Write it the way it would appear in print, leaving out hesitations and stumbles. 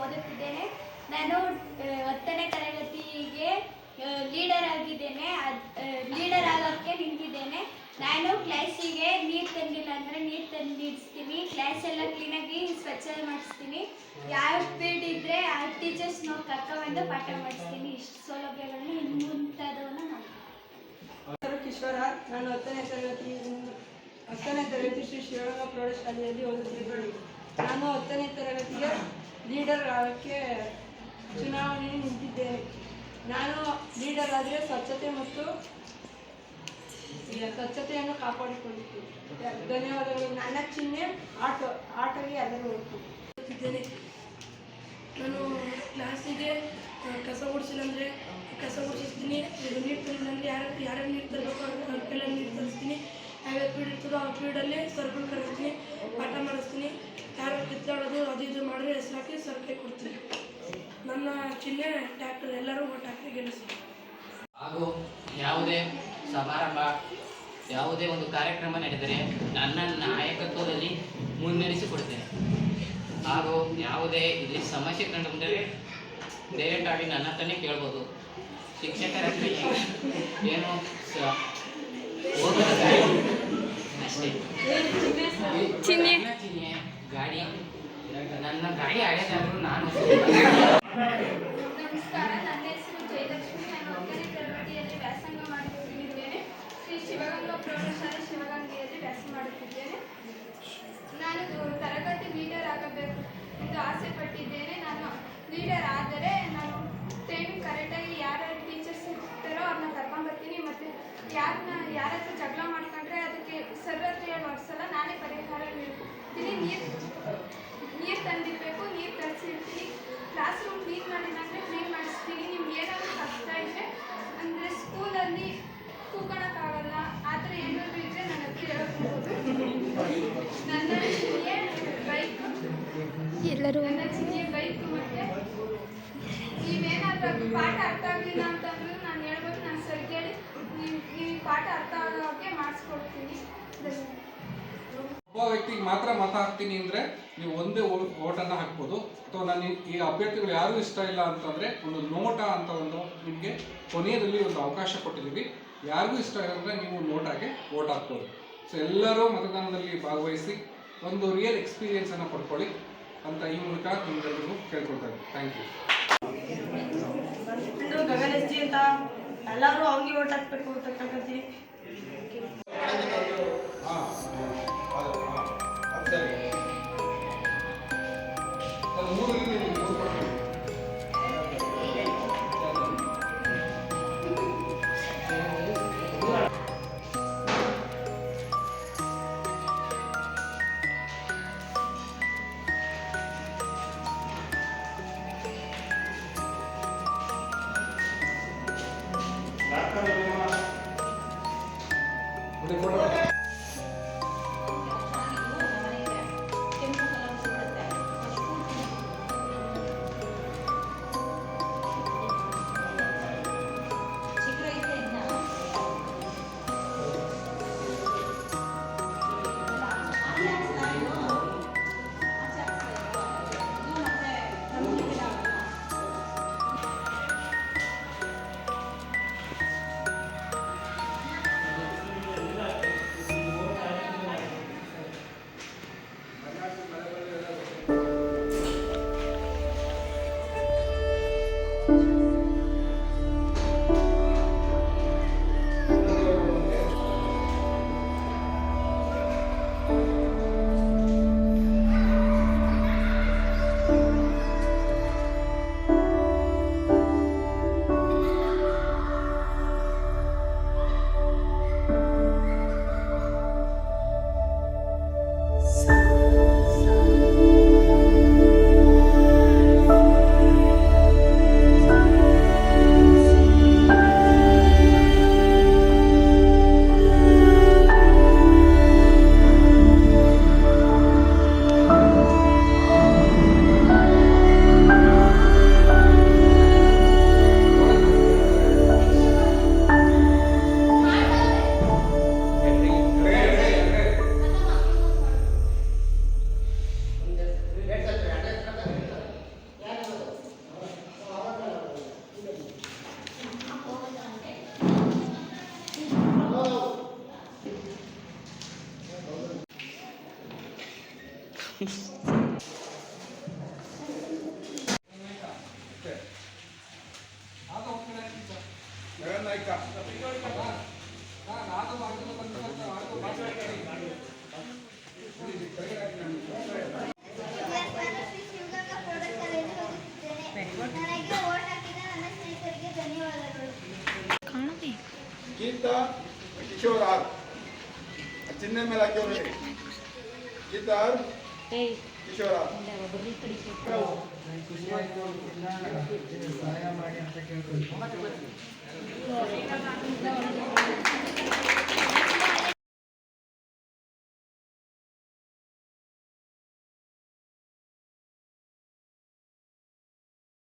ಓದುತ್ತಿದ್ದೇನೆ. ನಾನು 10ನೇ ತರಗತಿಗೆ ಲೀಡರ್ ಆಗಿದ್ದೇನೆ. ಲೀಡರ್ ಆಗೋಕ್ಕೆ ನಿಂತಿದ್ದೇನೆ. ನಾನು ಕ್ಲಾಸಿಗೆ ನೀರು ತಂದಿಲ್ಲ ಅಂದರೆ ನೀರು ತಂದಿಡಿಸ್ತೀನಿ. ಕ್ಲಾಸ್ ಎಲ್ಲ ಕ್ಲೀನಾಗಿ ಸ್ವಚ್ಛ ಮಾಡಿಸ್ತೀನಿ. ಯಾವ ಪೀರಿಯಡ್ ಇದ್ದರೆ ಆ ಟೀಚರ್ಸ್ನ ಕರ್ಕೊಂಡ್ಬಂದು ಪಾಠ ಮಾಡಿಸ್ತೀನಿ. ಇಷ್ಟು ಸೌಲಭ್ಯಗಳನ್ನ ಇನ್ನು ಮುಂತಾದವನ್ನು ನಾನು ಕಿಶೋರ. ನಾನು 10ನೇ ತರಗತಿ ಶ್ರೀ ಶಿವಗಂಗಾ ಪ್ರೌಢಶಾಲೆಯಲ್ಲಿ ಓದುತ್ತಿದ್ದೇನೆ. ನಾನು 10ನೇ ತರಗತಿಗೆ ಲೀಡರ್ ಆಗೋಕ್ಕೆ ಚುನಾವಣೆಗೆ ನಿಂತಿದ್ದೇನೆ. ನಾನು ಲೀಡರ್ ಆದರೆ ಸ್ವಚ್ಛತೆಯನ್ನು ಕಾಪಾಡಿಕೊಳ್ಳುತ್ತೇನೆ. ಧನ್ಯವಾದಗಳು. ನನ್ನ ಚಿಹ್ನೆ ಆಟೋಗೆ ಎಲ್ಲರೂ ಓದ್ತಿದ್ದೇನೆ. ನಾನು ಕ್ಲಾಸಿಗೆ ಕಸ ಗುಡಿಸಿಲ್ಲಂದರೆ ಕಸ ಗುಡಿಸ್ತೀನಿ. ನೀರು ತಂದಿಲ್ಲ ಅಂದರೆ ಯಾರ್ಯಾರು ನೀರು ತರಬೇಕು ಅವ್ರಿಗೆಲ್ಲ ನೀರು ತರಿಸ್ತೀನಿ. ಯಾವ್ಯಾವ ಪೀರಿಯಡ್ ಇರ್ತದೋ ಆ ಪೀರಿಯಡಲ್ಲೇ ಸರ್ಗಳು ಕರೆಸ್ತೀನಿ, ಪಾಠ ಮಾಡಿಸ್ತೀನಿ. ಯಾರು ಕಿತ್ತಾಡೋದು ಅದು ಇದು ಮಾಡಿದ್ರೆ ಹೆಸರಾಕಿ ಸರ್ಕೈ ಕೊಡ್ತೀನಿ. ನನ್ನ ಚಿಹ್ನೆ ಟ್ಯಾಕ್ಟರ್. ಎಲ್ಲರೂ ಓಟ್ ಹಾಕಿ ಗೆಲ್ಲಿಸ್ತೀನಿ. ಹಾಗೂ ಯಾವುದೇ ಸಮಾರಂಭ, ಯಾವುದೇ ಒಂದು ಕಾರ್ಯಕ್ರಮ ನಡೆದರೆ ನನ್ನ ನಾಯಕತ್ವದಲ್ಲಿ ಮುನ್ನಡೆಸಿಕೊಡ್ತೇನೆ. ಹಾಗೂ ಯಾವುದೇ ಇಲ್ಲಿ ಸಮಸ್ಯೆ ಕಂಡುಬಂದರೆ ಡೈರೆಕ್ಟಾಗಿ ನನ್ನ ಹತ್ರನೇ ಕೇಳ್ಬೋದು. ಶಿಕ್ಷಕರ ಹತ್ರ ಏನು ಅಷ್ಟೇ. ಚಿಹ್ನೆ ಗಾಡಿ, ನನ್ನ ಗಾಡಿ ಆಡೋದಾದ್ರೂ ನಾನು. ನಮಸ್ಕಾರ. ನನ್ನ ಹೆಸರು ಜಯಲಕ್ಷ್ಮಿ. ನಾನು 10ನೇ ತರಗತಿಯಲ್ಲಿ ವ್ಯಾಸಂಗ ಮಾಡುತ್ತಿದ್ದೇನೆ. ಶ್ರೀ ಶಿವಗಂಗಾ ಪ್ರೌಢಶಾಲೆ ಶಿವಗಂಗೆಯಲ್ಲಿ ವ್ಯಾಸಂಗ ಮಾಡುತ್ತಿದ್ದೇನೆ. ನಾನು ತರಗತಿ ಲೀಡರ್ ಆಗಬೇಕು ಎಂದು ಆಸೆ ಪಟ್ಟಿದ್ದೇನೆ. ನಾನು ಲೀಡರ್ ಆದರೆ ನಾನು ಟೈಮಿಗೆ ಕರೆಕ್ಟಾಗಿ ಯಾರ್ಯಾರು ಟೀಚರ್ಸ್ ಇರ್ತಾರೋ ಅವ್ರನ್ನ ಕರ್ಕೊಂಡ್ಬರ್ತೀನಿ. ಮತ್ತು ಯಾರ ಹತ್ರ ಜಗಳ ಮಾಡ್ಕೊಂಡ್ರೆ ಅದಕ್ಕೆ ಸರ್ ಹತ್ರ ಹೇಳಿಸಲ್ಲ, ನಾನೇ ಪರಿಹಾರ ನೀಡ್ತೀನಿ. ನೀರು ತಂದಿರಬೇಕು, ನೀರು ತರಿಸಿರ್ತೀನಿ. ಕ್ಲಾಸ್ ರೂಮ್ ಕ್ಲೀನ್ ಮಾಡಿಲ್ಲ ಅಂದರೆ ಕ್ಲೀನ್ ಮಾಡಿಸ್ತೀನಿ. ನಿಮ್ಗೆ ಏನಾದರೂ ಕಷ್ಟ ಇದೆ ಅಂದರೆ ಸ್ಕೂಲಲ್ಲಿ ಕೂತ್ಕೊಳ್ಳೋಕ್ಕಾಗಲ್ಲ, ಆ ಥರ ಏನಾದರೂ ಇದ್ದರೆ ನನ್ನ ಹತ್ರ ಹೇಳ್ಬೋದು. ನನ್ನ ಚಿಹ್ನೆ ಬೈಕ್. ನನ್ನ ಚಿಹ್ನೆ ಬೈಕ್. ಮತ್ತು ನೀವೇನಾದರೂ ಪಾಠ ಅರ್ಥ ಆಗಲಿಲ್ಲ ಅಂತಂದ್ರೆ ನಾನು ಹೇಳ್ಬೋದು, ನಾನು ಸರ್ ಕೇಳಿ ನೀವು ಪಾಠ ಅರ್ಥ ಆಗೋಕ್ಕೆ ಮಾಡಿಸ್ಕೊಡ್ತೀನಿ. ಒಬ್ಬ ವ್ಯಕ್ತಿಗೆ ಮಾತ್ರ ಮತ ಹಾಕ್ತೀನಿ ಅಂದರೆ ನೀವು ಒಂದೇ ಓಟನ್ನು ಹಾಕ್ಬೋದು. ಅಥವಾ ನಾನು ಈ ಅಭ್ಯರ್ಥಿಗಳು ಯಾರೂ ಇಷ್ಟ ಇಲ್ಲ ಅಂತಂದರೆ ಒಂದು ನೋಟ ಅಂತ ಒಂದು ನಿಮಗೆ ಕೊನೆಯದಲ್ಲಿ ಒಂದು ಅವಕಾಶ ಕೊಟ್ಟಿದ್ದೀವಿ. ಯಾರಿಗೂ ಇಷ್ಟ ಇಲ್ಲ ಅಂದರೆ ನೀವು ನೋಟಾಗೆ ಓಟ್ ಹಾಕ್ಬೋದು. ಸೊ ಎಲ್ಲರೂ ಮತದಾನದಲ್ಲಿ ಭಾಗವಹಿಸಿ ಒಂದು ರಿಯಲ್ ಎಕ್ಸ್ಪೀರಿಯನ್ಸನ್ನು ಪಡ್ಕೊಳ್ಳಿ ಅಂತ ಈ ಮೂಲಕ ನಿಮ್ಗೆಲ್ಲರಿಗೂ ಕೇಳ್ಕೊಳ್ತಾ ಇದ್ದೀನಿ. Thank you. ಇದು ಗಗನ್ ಎಸ್ ಜಿ ಅಂತ. ಎಲ್ಲರೂ ಅವ್ನಿಗೆ ಓಟ್ ಹಾಕ್ಬೇಕು ಅಂತ ಕೇಳ್ಕೊತೀವಿ. ನಾನು ಶ್ರೀ ಶಿವಗಂಗಾ ಪ್ರೌಢಶಾಲೆಯಲ್ಲಿ ಓದುತ್ತಿದ್ದೇನೆ. ನನಗೆ ಓಟ್ ಹಾಕಿದ ನನ್ನ ಸ್ನೇಹಿತರಿಗೆ ಧನ್ಯವಾದಗಳು. ಗೀತಾ ಕಿಶೋರ್ ಆರ್ ಚಿಹ್ನೆ ಮೇಲೆ ಹಾಕಿ ನೋಡಿ. Geeta R Kishore R. ಸಹಾಯ ಮಾಡಿ ಅಂತ ಕೇಳ್ತೀನಿ.